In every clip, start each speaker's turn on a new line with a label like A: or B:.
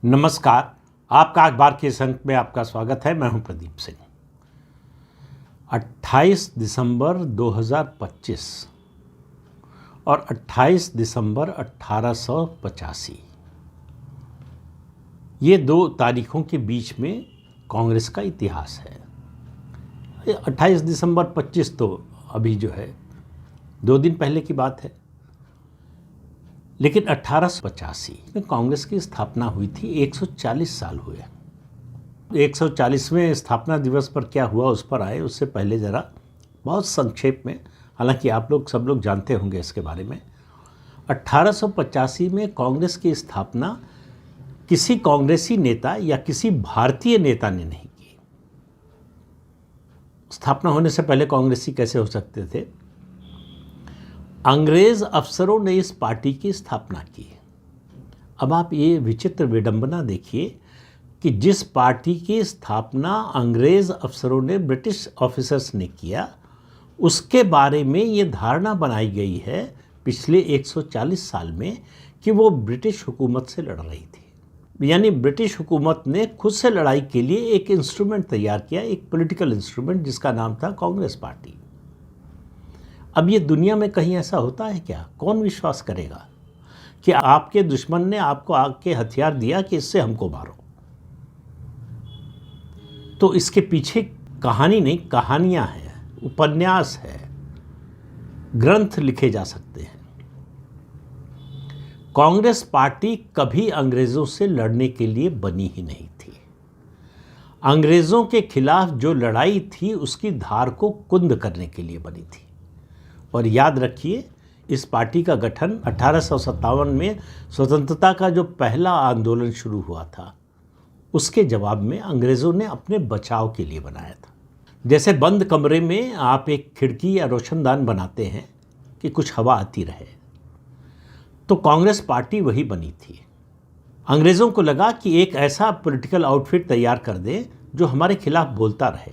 A: नमस्कार। आपका अखबार के इस अंक में आपका स्वागत है। मैं हूं प्रदीप सिंह। 28 दिसंबर 2025 और 28 दिसंबर 1885 ये दो तारीखों के बीच में कांग्रेस का इतिहास है। 28 दिसंबर 25 तो अभी जो है 2 दिन पहले की बात है, लेकिन 1885 में कांग्रेस की स्थापना हुई थी। 140 साल हुए। 140वें स्थापना दिवस पर क्या हुआ उस पर आए, उससे पहले ज़रा बहुत संक्षेप में, हालांकि आप लोग सब लोग जानते होंगे इसके बारे में। 1885 में कांग्रेस की स्थापना किसी कांग्रेसी नेता या किसी भारतीय नेता ने नहीं की। स्थापना होने से पहले कांग्रेसी कैसे हो सकते थे? अंग्रेज अफसरों ने इस पार्टी की स्थापना की। अब आप ये विचित्र विडंबना देखिए कि जिस पार्टी की स्थापना अंग्रेज अफसरों ने, ब्रिटिश ऑफिसर्स ने किया, उसके बारे में ये धारणा बनाई गई है पिछले 140 साल में कि वो ब्रिटिश हुकूमत से लड़ रही थी। यानी ब्रिटिश हुकूमत ने खुद से लड़ाई के लिए एक इंस्ट्रूमेंट तैयार किया, एक पॉलिटिकल इंस्ट्रूमेंट जिसका नाम था कांग्रेस पार्टी। अब ये दुनिया में कहीं ऐसा होता है क्या? कौन विश्वास करेगा कि आपके दुश्मन ने आपको आग के हथियार दिया कि इससे हमको मारो? तो इसके पीछे कहानी नहीं, कहानियां हैं, उपन्यास है, ग्रंथ लिखे जा सकते हैं। कांग्रेस पार्टी कभी अंग्रेजों से लड़ने के लिए बनी ही नहीं थी। अंग्रेजों के खिलाफ जो लड़ाई थी उसकी धार को कुंद करने के लिए बनी थी। और याद रखिए, इस पार्टी का गठन 1857 में स्वतंत्रता का जो पहला आंदोलन शुरू हुआ था, उसके जवाब में अंग्रेज़ों ने अपने बचाव के लिए बनाया था। जैसे बंद कमरे में आप एक खिड़की या रोशनदान बनाते हैं कि कुछ हवा आती रहे, तो कांग्रेस पार्टी वही बनी थी। अंग्रेज़ों को लगा कि एक ऐसा पॉलिटिकल आउटफिट तैयार कर दें जो हमारे खिलाफ बोलता रहे,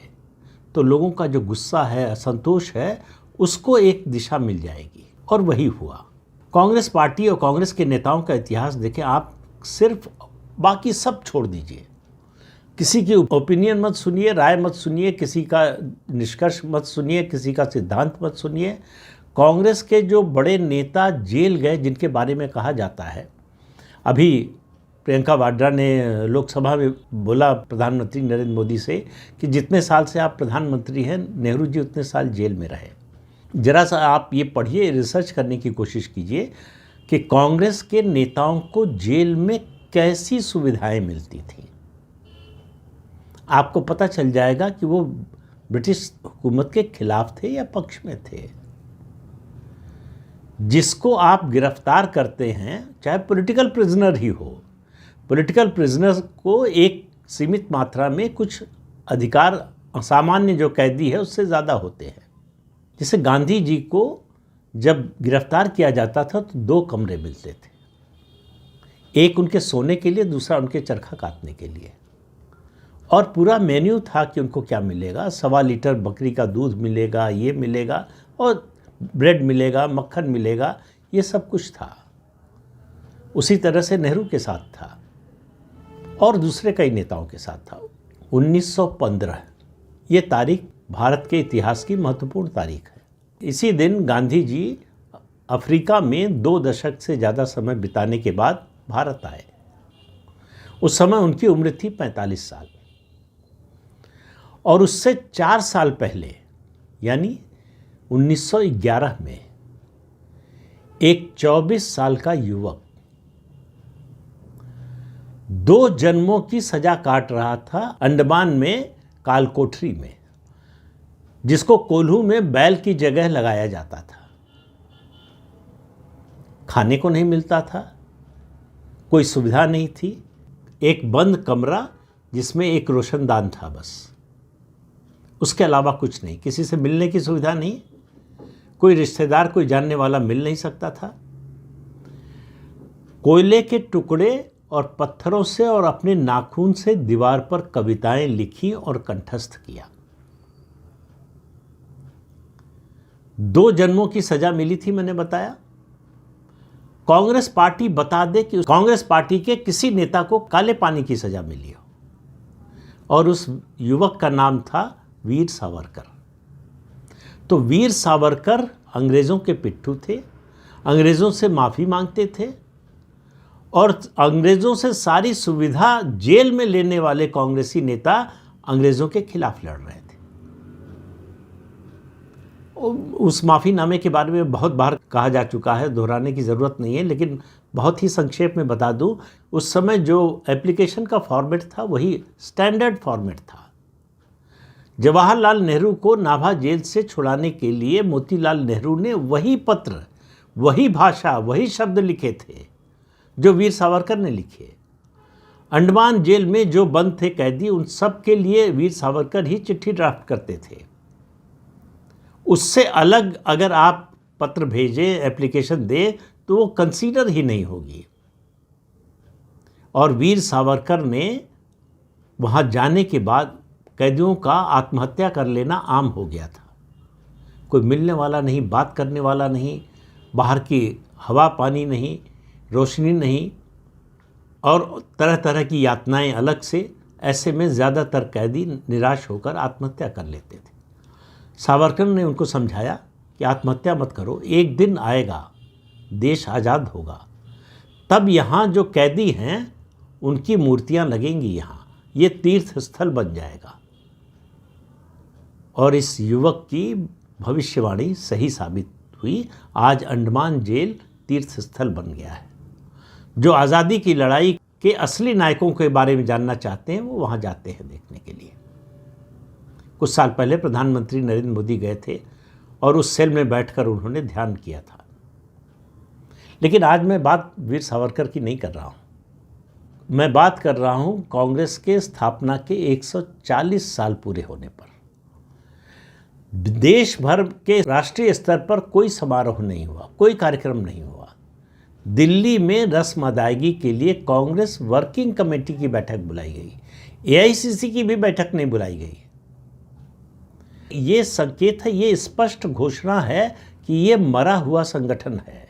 A: तो लोगों का जो गुस्सा है, असंतोष है, उसको एक दिशा मिल जाएगी। और वही हुआ। कांग्रेस पार्टी और कांग्रेस के नेताओं का इतिहास देखें आप, सिर्फ बाकी सब छोड़ दीजिए। किसी की ओपिनियन मत सुनिए, राय मत सुनिए, किसी का निष्कर्ष मत सुनिए, किसी का सिद्धांत मत सुनिए। कांग्रेस के जो बड़े नेता जेल गए, जिनके बारे में कहा जाता है, अभी प्रियंका वाड्रा ने लोकसभा में बोला प्रधानमंत्री नरेंद्र मोदी से कि जितने साल से आप प्रधानमंत्री हैं, नेहरू जी उतने साल जेल में रहे। जरा सा आप ये पढ़िए, रिसर्च करने की कोशिश कीजिए कि कांग्रेस के नेताओं को जेल में कैसी सुविधाएं मिलती थी। आपको पता चल जाएगा कि वो ब्रिटिश हुकूमत के खिलाफ थे या पक्ष में थे। जिसको आप गिरफ्तार करते हैं, चाहे पॉलिटिकल प्रिजनर ही हो, पॉलिटिकल प्रिजनर को एक सीमित मात्रा में कुछ अधिकार असामान्य जो कैदी है उससे ज़्यादा होते हैं। जैसे गांधी जी को जब गिरफ्तार किया जाता था तो 2 कमरे मिलते थे, एक उनके सोने के लिए, दूसरा उनके चरखा काटने के लिए। और पूरा मेन्यू था कि उनको क्या मिलेगा। 1.25 लीटर बकरी का दूध मिलेगा, ये मिलेगा, और ब्रेड मिलेगा, मक्खन मिलेगा, ये सब कुछ था। उसी तरह से नेहरू के साथ था और दूसरे कई नेताओं के साथ था। 1915 ये तारीख भारत के इतिहास की महत्वपूर्ण तारीख है। इसी दिन गांधी जी अफ्रीका में 2 दशक से ज़्यादा समय बिताने के बाद भारत आए। उस समय उनकी उम्र थी 45 साल। और उससे 4 साल पहले, यानी 1911 में, एक 24 साल का युवक 2 जन्मों की सजा काट रहा था अंडमान में, कालकोठरी में, जिसको कोल्हू में बैल की जगह लगाया जाता था। खाने को नहीं मिलता था, कोई सुविधा नहीं थी, एक बंद कमरा जिसमें एक रोशनदान था बस, उसके अलावा कुछ नहीं। किसी से मिलने की सुविधा नहीं, कोई रिश्तेदार, कोई जानने वाला मिल नहीं सकता था। कोयले के टुकड़े और पत्थरों से और अपने नाखून से दीवार पर कविताएं लिखी और कंठस्थ किया। 2 जन्मों की सजा मिली थी, मैंने बताया। कांग्रेस पार्टी बता दे कि कांग्रेस पार्टी के किसी नेता को काले पानी की सजा मिली हो, और उस युवक का नाम था वीर सावरकर। तो वीर सावरकर अंग्रेज़ों के पिट्ठू थे, अंग्रेज़ों से माफ़ी मांगते थे, और अंग्रेज़ों से सारी सुविधा जेल में लेने वाले कांग्रेसी नेता अंग्रेज़ों के खिलाफ लड़ रहे थे। उस माफ़ीनामे के बारे में बहुत बार कहा जा चुका है, दोहराने की ज़रूरत नहीं है, लेकिन बहुत ही संक्षेप में बता दूं, उस समय जो एप्लीकेशन का फॉर्मेट था वही स्टैंडर्ड फॉर्मेट था। जवाहरलाल नेहरू को नाभा जेल से छुड़ाने के लिए मोतीलाल नेहरू ने वही पत्र, वही भाषा, वही शब्द लिखे थे जो वीर सावरकर ने लिखे। अंडमान जेल में जो बंद थे कैदी, उन सब के लिए वीर सावरकर ही चिट्ठी ड्राफ्ट करते थे। उससे अलग अगर आप पत्र भेजें, एप्लीकेशन दें, तो वो कंसीडर ही नहीं होगी। और वीर सावरकर ने वहाँ जाने के बाद कैदियों का आत्महत्या कर लेना आम हो गया था। कोई मिलने वाला नहीं, बात करने वाला नहीं, बाहर की हवा पानी नहीं, रोशनी नहीं, और तरह तरह की यातनाएं अलग से। ऐसे में ज़्यादातर कैदी निराश होकर आत्महत्या कर लेते थे। सावरकर ने उनको समझाया कि आत्महत्या मत करो, एक दिन आएगा, देश आज़ाद होगा, तब यहाँ जो कैदी हैं उनकी मूर्तियाँ लगेंगी, यहाँ ये तीर्थ स्थल बन जाएगा। और इस युवक की भविष्यवाणी सही साबित हुई। आज अंडमान जेल तीर्थ स्थल बन गया है। जो आज़ादी की लड़ाई के असली नायकों के बारे में जानना चाहते हैं वो वहाँ जाते हैं देखने के लिए। कुछ साल पहले प्रधानमंत्री नरेंद्र मोदी गए थे और उस सेल में बैठकर उन्होंने ध्यान किया था। लेकिन आज मैं बात वीर सावरकर की नहीं कर रहा हूँ, मैं बात कर रहा हूँ कांग्रेस के स्थापना के 140 साल पूरे होने पर। देश भर के राष्ट्रीय स्तर पर कोई समारोह नहीं हुआ, कोई कार्यक्रम नहीं हुआ। दिल्ली में रस्म अदायगी के लिए कांग्रेस वर्किंग कमेटी की बैठक बुलाई गई, एआईसीसी की भी बैठक नहीं बुलाई गई। ये संकेत है, ये स्पष्ट घोषणा है कि ये मरा हुआ संगठन है,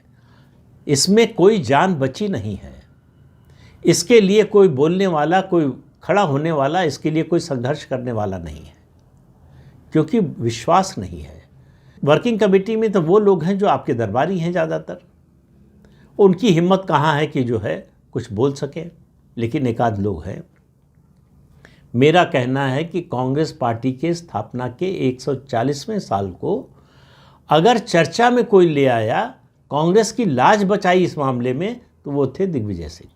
A: इसमें कोई जान बची नहीं है। इसके लिए कोई बोलने वाला, कोई खड़ा होने वाला, इसके लिए कोई संघर्ष करने वाला नहीं है, क्योंकि विश्वास नहीं है। वर्किंग कमेटी में तो वो लोग हैं जो आपके दरबारी हैं ज़्यादातर, उनकी हिम्मत कहाँ है कि जो है कुछ बोल सके, लेकिन एक आध लोग हैं। मेरा कहना है कि कांग्रेस पार्टी के स्थापना के 140वें साल को अगर चर्चा में कोई ले आया, कांग्रेस की लाज बचाई इस मामले में, तो वो थे दिग्विजय सिंह।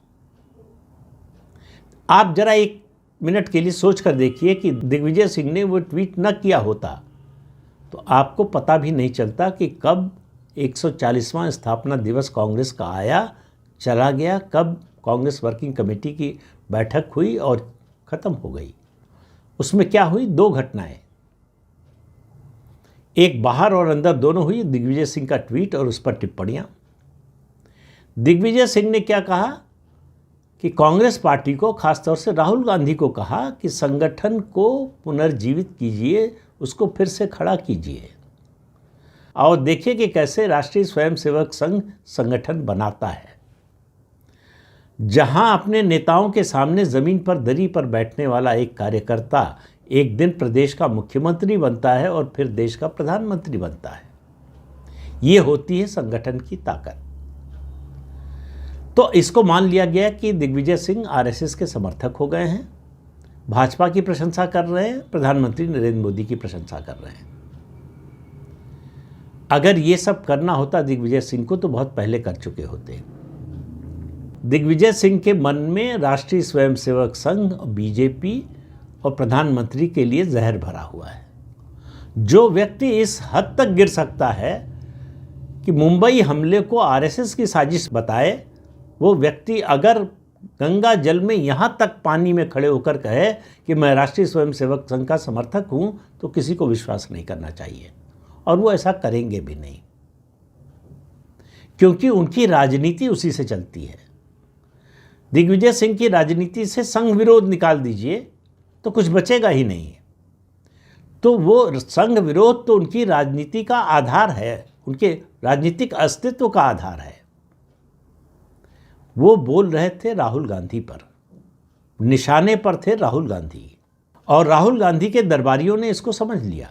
A: आप जरा एक मिनट के लिए सोच कर देखिए कि दिग्विजय सिंह ने वो ट्वीट न किया होता तो आपको पता भी नहीं चलता कि कब 140वां स्थापना दिवस कांग्रेस का आया, चला गया, कब कांग्रेस वर्किंग कमेटी की बैठक हुई और ख़त्म हो गई। उसमें क्या हुई? दो घटनाएं, एक बाहर और अंदर दोनों हुई। दिग्विजय सिंह का ट्वीट और उस पर टिप्पणियां। दिग्विजय सिंह ने क्या कहा कि कांग्रेस पार्टी को, खासतौर से राहुल गांधी को कहा कि संगठन को पुनर्जीवित कीजिए, उसको फिर से खड़ा कीजिए और देखिए कि कैसे राष्ट्रीय स्वयंसेवक संघ संगठन बनाता है, जहां अपने नेताओं के सामने ज़मीन पर दरी पर बैठने वाला एक कार्यकर्ता एक दिन प्रदेश का मुख्यमंत्री बनता है और फिर देश का प्रधानमंत्री बनता है। ये होती है संगठन की ताकत। तो इसको मान लिया गया कि दिग्विजय सिंह आरएसएस के समर्थक हो गए हैं, भाजपा की प्रशंसा कर रहे हैं, प्रधानमंत्री नरेंद्र मोदी की प्रशंसा कर रहे हैं। अगर ये सब करना होता दिग्विजय सिंह को तो बहुत पहले कर चुके होते। दिग्विजय सिंह के मन में राष्ट्रीय स्वयंसेवक संघ, बीजेपी और प्रधानमंत्री के लिए जहर भरा हुआ है। जो व्यक्ति इस हद तक गिर सकता है कि मुंबई हमले को आरएसएस की साजिश बताए, वो व्यक्ति अगर गंगा जल में यहाँ तक पानी में खड़े होकर कहे कि मैं राष्ट्रीय स्वयंसेवक संघ का समर्थक हूँ, तो किसी को विश्वास नहीं करना चाहिए, और वो ऐसा करेंगे भी नहीं, क्योंकि उनकी राजनीति उसी से चलती है। दिग्विजय सिंह की राजनीति से संघ विरोध निकाल दीजिए तो कुछ बचेगा ही नहीं। तो वो संघ विरोध तो उनकी राजनीति का आधार है, उनके राजनीतिक अस्तित्व का आधार है। वो बोल रहे थे राहुल गांधी पर, निशाने पर थे राहुल गांधी, और राहुल गांधी के दरबारियों ने इसको समझ लिया,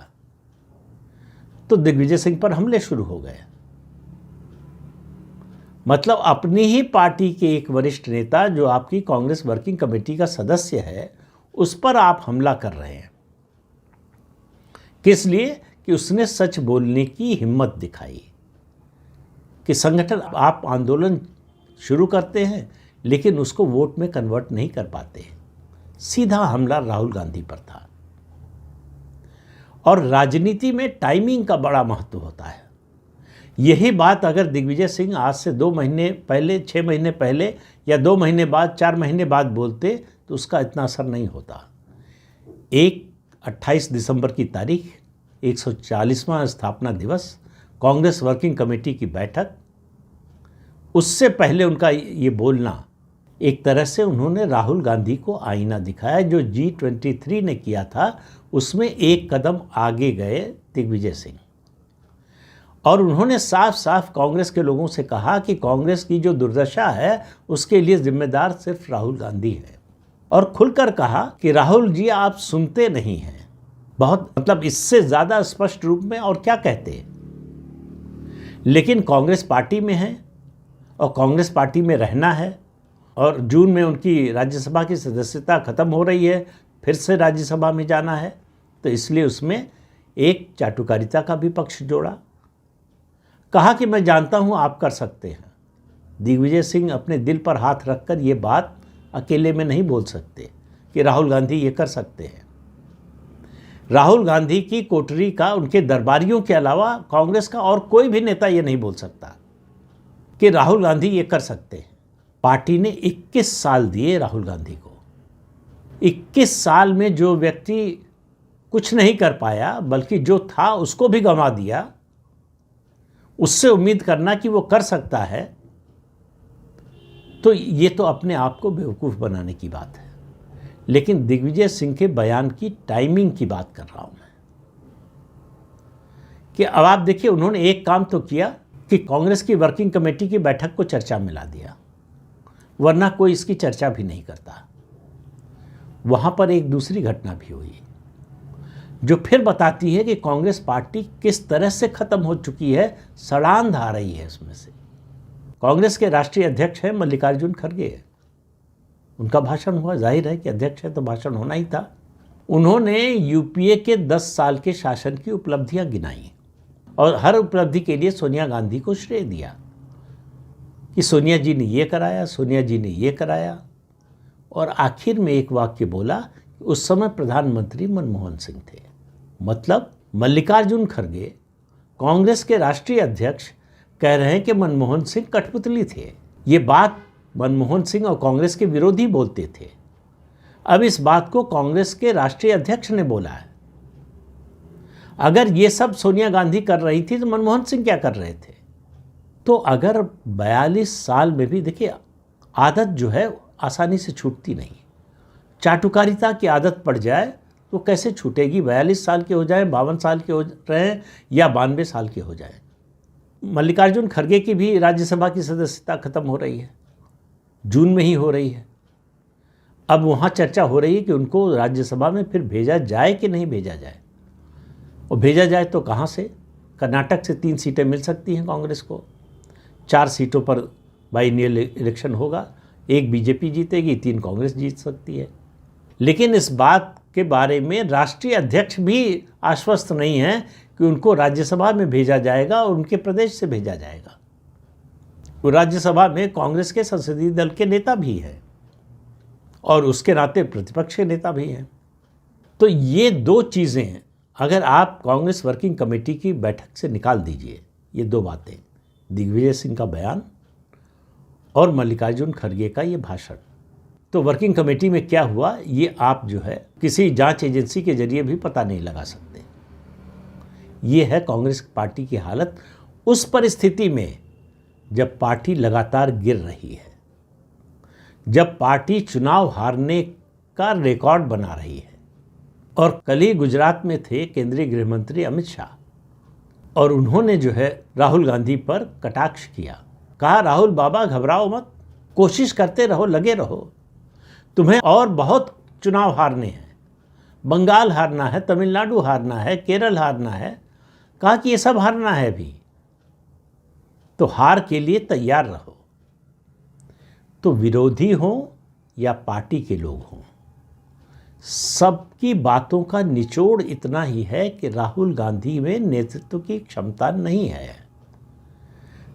A: तो दिग्विजय सिंह पर हमले शुरू हो गए। मतलब अपनी ही पार्टी के एक वरिष्ठ नेता जो आपकी कांग्रेस वर्किंग कमेटी का सदस्य है, उस पर आप हमला कर रहे हैं। किस लिए? कि उसने सच बोलने की हिम्मत दिखाई कि संगठन, आप आंदोलन शुरू करते हैं लेकिन उसको वोट में कन्वर्ट नहीं कर पाते। सीधा हमला राहुल गांधी पर था। और राजनीति में टाइमिंग का बड़ा महत्व होता है। यही बात अगर दिग्विजय सिंह आज से 2 महीने पहले, 6 महीने पहले या 2 महीने बाद, 4 महीने बाद बोलते तो उसका इतना असर नहीं होता। 28 दिसंबर की तारीख, 140वां स्थापना दिवस, कांग्रेस वर्किंग कमेटी की बैठक, उससे पहले उनका ये बोलना, एक तरह से उन्होंने राहुल गांधी को आईना दिखाया। जो G23 ने किया था उसमें एक कदम आगे गए दिग्विजय सिंह, और उन्होंने साफ साफ कांग्रेस के लोगों से कहा कि कांग्रेस की जो दुर्दशा है उसके लिए जिम्मेदार सिर्फ राहुल गांधी है, और खुलकर कहा कि राहुल जी आप सुनते नहीं हैं। बहुत, मतलब इससे ज़्यादा स्पष्ट रूप में और क्या कहते। लेकिन कांग्रेस पार्टी में है और कांग्रेस पार्टी में रहना है, और जून में उनकी राज्यसभा की सदस्यता खत्म हो रही है, फिर से राज्यसभा में जाना है, तो इसलिए उसमें एक चाटुकारिता का भी पक्ष जोड़ा। कहा कि मैं जानता हूं आप कर सकते हैं। दिग्विजय सिंह अपने दिल पर हाथ रखकर ये बात अकेले में नहीं बोल सकते कि राहुल गांधी ये कर सकते हैं। राहुल गांधी की कोठरी का, उनके दरबारियों के अलावा कांग्रेस का और कोई भी नेता ये नहीं बोल सकता कि राहुल गांधी ये कर सकते हैं। पार्टी ने 21 साल दिए राहुल गांधी को। 21 साल में जो व्यक्ति कुछ नहीं कर पाया, बल्कि जो था उसको भी गंवा दिया, उससे उम्मीद करना कि वो कर सकता है, तो ये तो अपने आप को बेवकूफ़ बनाने की बात है। लेकिन दिग्विजय सिंह के बयान की टाइमिंग की बात कर रहा हूं मैं, कि अब आप देखिए, उन्होंने एक काम तो किया कि कांग्रेस की वर्किंग कमेटी की बैठक को चर्चा में ला दिया, वरना कोई इसकी चर्चा भी नहीं करता। वहां पर एक दूसरी घटना भी हुई जो फिर बताती है कि कांग्रेस पार्टी किस तरह से खत्म हो चुकी है, सड़ांध आ रही है उसमें से। कांग्रेस के राष्ट्रीय अध्यक्ष हैं मल्लिकार्जुन खड़गे। उनका भाषण हुआ, जाहिर है कि अध्यक्ष है तो भाषण होना ही था। उन्होंने यूपीए के 10 साल के शासन की उपलब्धियां गिनाई और हर उपलब्धि के लिए सोनिया गांधी को श्रेय दिया कि सोनिया जी ने ये कराया, सोनिया जी ने ये कराया, और आखिर में एक वाक्य बोला, उस समय प्रधानमंत्री मनमोहन सिंह थे। मतलब मल्लिकार्जुन खड़गे, कांग्रेस के राष्ट्रीय अध्यक्ष, कह रहे हैं कि मनमोहन सिंह कठपुतली थे। ये बात मनमोहन सिंह और कांग्रेस के विरोधी बोलते थे। अब इस बात को कांग्रेस के राष्ट्रीय अध्यक्ष ने बोला है। अगर ये सब सोनिया गांधी कर रही थी तो मनमोहन सिंह क्या कर रहे थे? तो अगर 42 साल में भी, देखिए, आदत जो है आसानी से छूटती नहीं। चाटुकारिता की आदत पड़ जाए तो कैसे छूटेगी? 42 साल के हो जाए, 52 साल के हो रहे हैं या 92 साल के हो जाए। मल्लिकार्जुन खड़गे की भी राज्यसभा की सदस्यता खत्म हो रही है, जून में ही हो रही है। अब वहाँ चर्चा हो रही है कि उनको राज्यसभा में फिर भेजा जाए कि नहीं भेजा जाए, और भेजा जाए तो कहाँ से? कर्नाटक से 3 सीटें मिल सकती हैं कांग्रेस को, 4 सीटों पर बाइनल इलेक्शन होगा, 1 बीजेपी जीतेगी, 3 कांग्रेस जीत सकती है। लेकिन इस बात के बारे में राष्ट्रीय अध्यक्ष भी आश्वस्त नहीं है कि उनको राज्यसभा में भेजा जाएगा और उनके प्रदेश से भेजा जाएगा। वो राज्यसभा में कांग्रेस के संसदीय दल के नेता भी हैं और उसके नाते प्रतिपक्ष के नेता भी हैं। तो ये 2 चीज़ें अगर आप कांग्रेस वर्किंग कमेटी की बैठक से निकाल दीजिए, ये 2 बातें, दिग्विजय सिंह का बयान और मल्लिकार्जुन खड़गे का ये भाषण, तो वर्किंग कमेटी में क्या हुआ ये आप जो है किसी जांच एजेंसी के जरिए भी पता नहीं लगा सकते। ये है कांग्रेस पार्टी की हालत उस परिस्थिति में जब पार्टी लगातार गिर रही है, जब पार्टी चुनाव हारने का रिकॉर्ड बना रही है। और कल ही गुजरात में थे केंद्रीय गृह मंत्री अमित शाह, और उन्होंने जो है राहुल गांधी पर कटाक्ष किया, कहा राहुल बाबा घबराओ मत, कोशिश करते रहो, लगे रहो। तुम्हें और बहुत चुनाव हारने हैं, बंगाल हारना है, तमिलनाडु हारना है, केरल हारना है, कहा कि ये सब हारना है भी, तो हार के लिए तैयार रहो। तो विरोधी हो या पार्टी के लोग हों, सबकी बातों का निचोड़ इतना ही है कि राहुल गांधी में नेतृत्व की क्षमता नहीं है।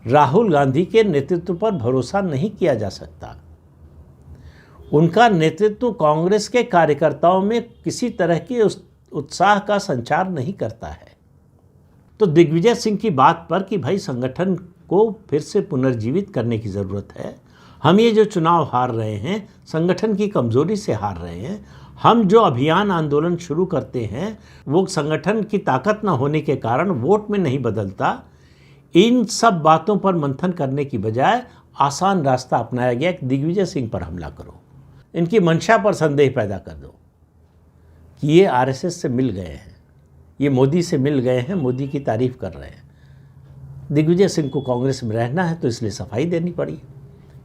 A: राहुल गांधी के नेतृत्व पर भरोसा नहीं किया जा सकता। उनका नेतृत्व कांग्रेस के कार्यकर्ताओं में किसी तरह के उत्साह का संचार नहीं करता है। तो दिग्विजय सिंह की बात पर कि भाई संगठन को फिर से पुनर्जीवित करने की ज़रूरत है, हम ये जो चुनाव हार रहे हैं संगठन की कमज़ोरी से हार रहे हैं, हम जो अभियान आंदोलन शुरू करते हैं वो संगठन की ताकत न होने के कारण वोट में नहीं बदलता। इन सब बातों पर मंथन करने की बजाय आसान रास्ता अपनाया गया कि दिग्विजय सिंह पर हमला करो, इनकी मंशा पर संदेह पैदा कर दो कि ये आरएसएस से मिल गए हैं, ये मोदी से मिल गए हैं, मोदी की तारीफ कर रहे हैं। दिग्विजय सिंह को कांग्रेस में रहना है तो इसलिए सफाई देनी पड़ी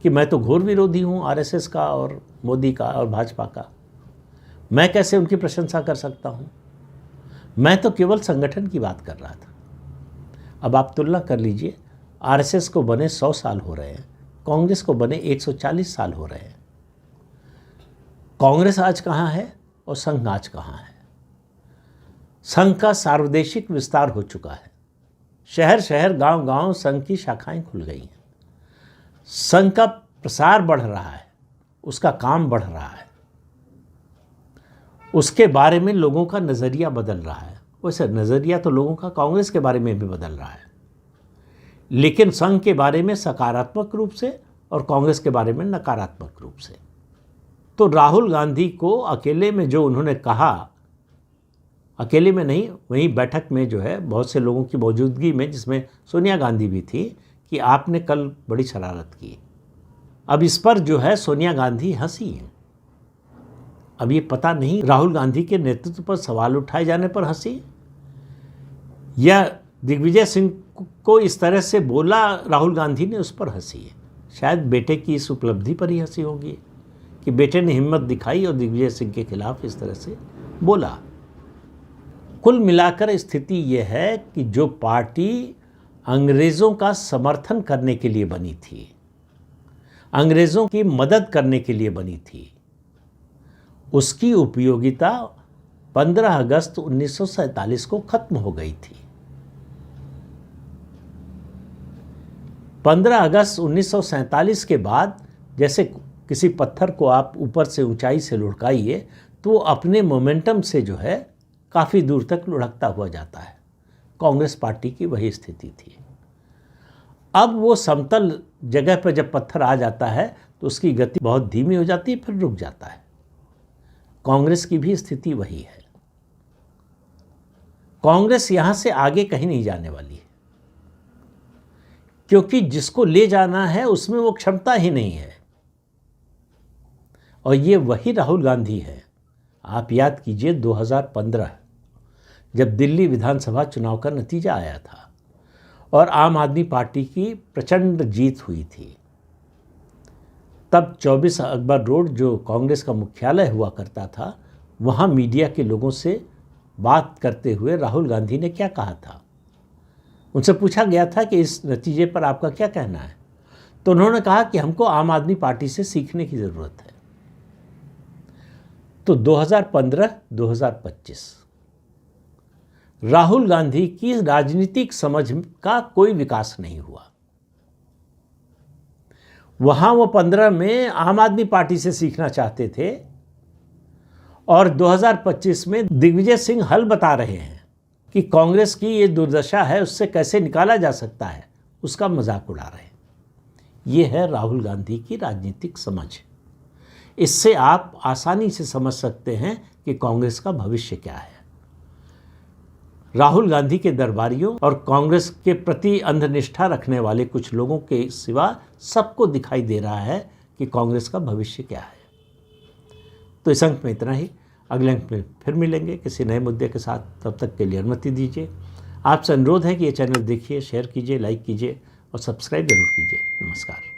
A: कि मैं तो घोर विरोधी हूँ आरएसएस का और मोदी का और भाजपा का, मैं कैसे उनकी प्रशंसा कर सकता हूँ, मैं तो केवल संगठन की बात कर रहा था। अब आप तुलना कर लीजिए, आरएसएस को बने 100 साल हो रहे हैं, कांग्रेस को बने 140 साल हो रहे हैं। कांग्रेस आज कहाँ है और संघ आज कहाँ है? संघ का सार्वदेशिक विस्तार हो चुका है, शहर शहर गांव गांव संघ की शाखाएं खुल गई हैं, संघ का प्रसार बढ़ रहा है, उसका काम बढ़ रहा है, उसके बारे में लोगों का नज़रिया बदल रहा है। वैसे नज़रिया तो लोगों का कांग्रेस के बारे में भी बदल रहा है, लेकिन संघ के बारे में सकारात्मक रूप से और कांग्रेस के बारे में नकारात्मक रूप से। तो राहुल गांधी को अकेले में जो उन्होंने कहा, अकेले में नहीं, वहीं बैठक में जो है बहुत से लोगों की मौजूदगी में, जिसमें सोनिया गांधी भी थी, कि आपने कल बड़ी शरारत की। अब इस पर जो है सोनिया गांधी हंसी हैं। अब ये पता नहीं राहुल गांधी के नेतृत्व पर सवाल उठाए जाने पर हंसी, या दिग्विजय सिंह को इस तरह से बोला राहुल गांधी ने उस पर हंसी है। शायद बेटे की इस उपलब्धि पर ही हंसी होगी कि बेटे ने हिम्मत दिखाई और दिग्विजय सिंह के खिलाफ इस तरह से बोला। कुल मिलाकर स्थिति यह है कि जो पार्टी अंग्रेज़ों का समर्थन करने के लिए बनी थी, अंग्रेज़ों की मदद करने के लिए बनी थी, उसकी उपयोगिता 15 अगस्त 1947 को खत्म हो गई थी। 15 अगस्त 1947 के बाद जैसे किसी पत्थर को आप ऊपर से ऊंचाई से लुढ़काइए तो वो अपने मोमेंटम से जो है काफ़ी दूर तक लुढ़कता हुआ जाता है। कांग्रेस पार्टी की वही स्थिति थी। अब वो समतल जगह पर जब पत्थर आ जाता है तो उसकी गति बहुत धीमी हो जाती है, फिर रुक जाता है। कांग्रेस की भी स्थिति वही है। कांग्रेस यहां से आगे कहीं नहीं जाने वाली है, क्योंकि जिसको ले जाना है उसमें वो क्षमता ही नहीं है, और ये वही राहुल गांधी है। आप याद कीजिए 2015 जब दिल्ली विधानसभा चुनाव का नतीजा आया था और आम आदमी पार्टी की प्रचंड जीत हुई थी, तब 24 अकबर रोड जो कांग्रेस का मुख्यालय हुआ करता था, वहाँ मीडिया के लोगों से बात करते हुए राहुल गांधी ने क्या कहा था। उनसे पूछा गया था कि इस नतीजे पर आपका क्या कहना है, तो उन्होंने कहा कि हमको आम आदमी पार्टी से सीखने की ज़रूरत है। तो 2015-2025 राहुल गांधी की राजनीतिक समझ का कोई विकास नहीं हुआ। वहां वो 15 में आम आदमी पार्टी से सीखना चाहते थे और 2025 में दिग्विजय सिंह हल बता रहे हैं कि कांग्रेस की ये दुर्दशा है, उससे कैसे निकाला जा सकता है, उसका मजाक उड़ा रहे हैं। ये है राहुल गांधी की राजनीतिक समझ। इससे आप आसानी से समझ सकते हैं कि कांग्रेस का भविष्य क्या है। राहुल गांधी के दरबारियों और कांग्रेस के प्रति अंधनिष्ठा रखने वाले कुछ लोगों के सिवा सबको दिखाई दे रहा है कि कांग्रेस का भविष्य क्या है। तो इस अंक में इतना ही। अगले अंक में फिर मिलेंगे किसी नए मुद्दे के साथ। तब तक के लिए अनुमति दीजिए। आपसे अनुरोध है कि ये चैनल देखिए, शेयर कीजिए, लाइक कीजिए और सब्सक्राइब जरूर कीजिए। नमस्कार।